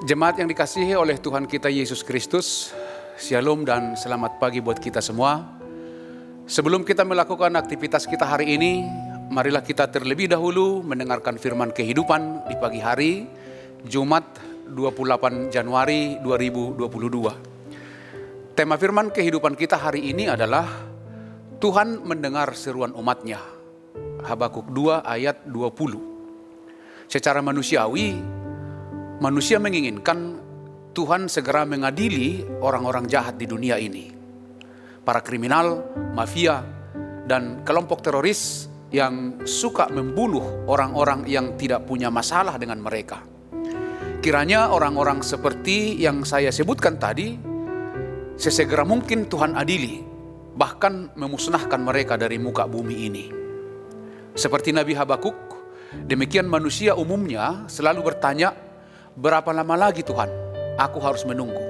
Jemaat yang dikasihi oleh Tuhan kita Yesus Kristus, Shalom dan selamat pagi buat kita semua. Sebelum kita melakukan aktivitas kita hari ini, marilah kita terlebih dahulu mendengarkan firman kehidupan di pagi hari, Jumat 28 Januari 2022. Tema firman kehidupan kita hari ini adalah Tuhan mendengar seruan umatnya. Habakuk 2 ayat 20. Secara manusiawi, manusia menginginkan Tuhan segera mengadili orang-orang jahat di dunia ini. Para kriminal, mafia, dan kelompok teroris yang suka membunuh orang-orang yang tidak punya masalah dengan mereka. Kiranya orang-orang seperti yang saya sebutkan tadi, sesegera mungkin Tuhan adili, bahkan memusnahkan mereka dari muka bumi ini. Seperti Nabi Habakuk, demikian manusia umumnya selalu bertanya, berapa lama lagi Tuhan, aku harus menunggu?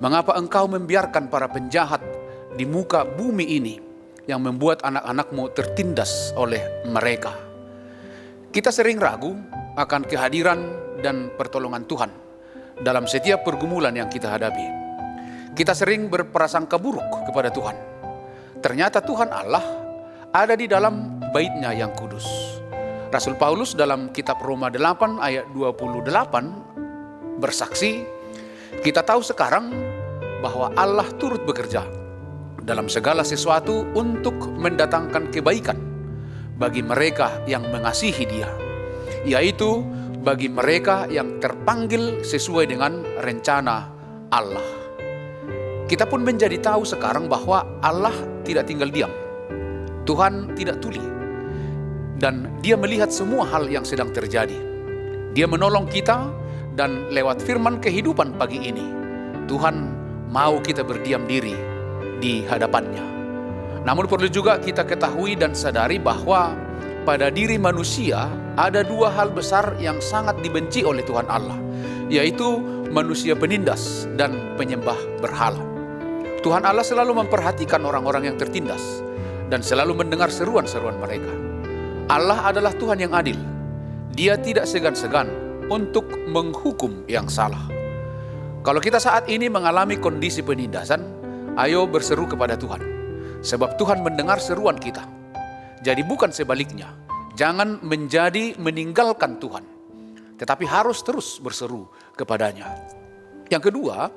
Mengapa Engkau membiarkan para penjahat di muka bumi ini yang membuat anak-anak-Mu tertindas oleh mereka? Kita sering ragu akan kehadiran dan pertolongan Tuhan dalam setiap pergumulan yang kita hadapi. Kita sering berprasangka buruk kepada Tuhan. Ternyata Tuhan Allah ada di dalam bait-Nya yang kudus. Rasul Paulus dalam kitab Roma 8 ayat 28 bersaksi, kita tahu sekarang bahwa Allah turut bekerja dalam segala sesuatu untuk mendatangkan kebaikan bagi mereka yang mengasihi Dia, yaitu bagi mereka yang terpanggil sesuai dengan rencana Allah. Kita pun menjadi tahu sekarang bahwa Allah tidak tinggal diam. Tuhan tidak tuli. Dan Dia melihat semua hal yang sedang terjadi. Dia menolong kita dan lewat firman kehidupan pagi ini, Tuhan mau kita berdiam diri di hadapan-Nya. Namun perlu juga kita ketahui dan sadari bahwa pada diri manusia ada dua hal besar yang sangat dibenci oleh Tuhan Allah, yaitu manusia penindas dan penyembah berhala. Tuhan Allah selalu memperhatikan orang-orang yang tertindas dan selalu mendengar seruan-seruan mereka. Allah adalah Tuhan yang adil. Dia tidak segan-segan untuk menghukum yang salah. Kalau kita saat ini mengalami kondisi penindasan, ayo berseru kepada Tuhan. Sebab Tuhan mendengar seruan kita. Jadi bukan sebaliknya. Jangan menjadi meninggalkan Tuhan, tetapi harus terus berseru kepadanya. Yang kedua,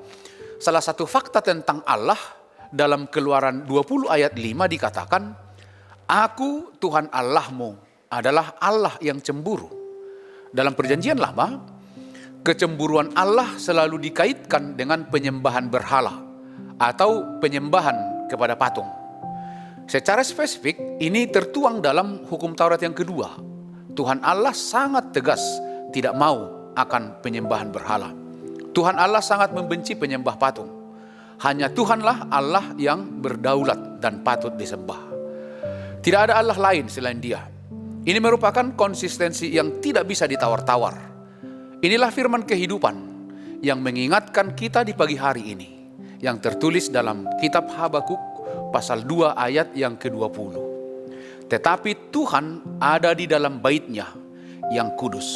salah satu fakta tentang Allah dalam Keluaran 20 ayat 5 dikatakan, Aku Tuhan Allahmu adalah Allah yang cemburu. Dalam perjanjian lama, kecemburuan Allah selalu dikaitkan dengan penyembahan berhala atau penyembahan kepada patung. Secara spesifik, ini tertuang dalam hukum Taurat yang kedua. Tuhan Allah sangat tegas tidak mau akan penyembahan berhala. Tuhan Allah sangat membenci penyembah patung. Hanya Tuhanlah Allah yang berdaulat dan patut disembah. Tidak ada Allah lain selain Dia. Ini merupakan konsistensi yang tidak bisa ditawar-tawar. Inilah firman kehidupan yang mengingatkan kita di pagi hari ini, yang tertulis dalam kitab Habakuk pasal 2 ayat yang ke-20. Tetapi Tuhan ada di dalam bait-Nya yang kudus.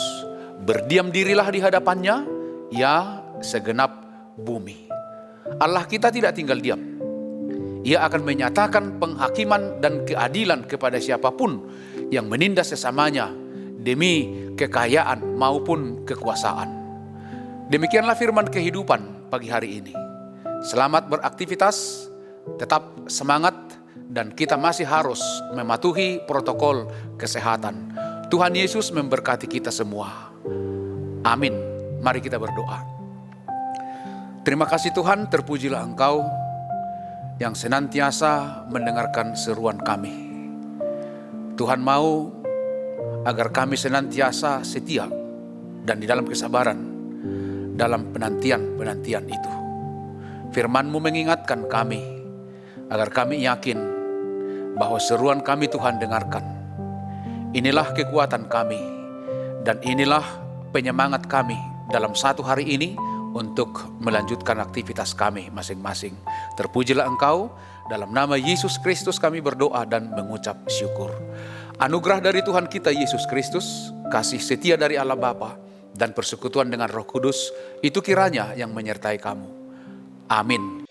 Berdiam dirilah di hadapan-Nya, ya segenap bumi. Allah kita tidak tinggal diam. Ia akan menyatakan penghakiman dan keadilan kepada siapapun yang menindas sesamanya demi kekayaan maupun kekuasaan. Demikianlah firman kehidupan pagi hari ini. Selamat beraktivitas, tetap semangat, dan kita masih harus mematuhi protokol kesehatan. Tuhan Yesus memberkati kita semua. Amin. Mari kita berdoa. Terima kasih Tuhan, terpujilah Engkau yang senantiasa mendengarkan seruan kami. Tuhan mau agar kami senantiasa setia dan di dalam kesabaran dalam penantian-penantian itu. Firman-Mu mengingatkan kami agar kami yakin bahwa seruan kami Tuhan dengarkan. Inilah kekuatan kami dan inilah penyemangat kami dalam satu hari ini untuk melanjutkan aktivitas kami masing-masing. Terpujilah Engkau, dalam nama Yesus Kristus kami berdoa dan mengucap syukur. Anugerah dari Tuhan kita Yesus Kristus, kasih setia dari Allah Bapa, dan persekutuan dengan Roh Kudus itu kiranya yang menyertai kamu. Amin.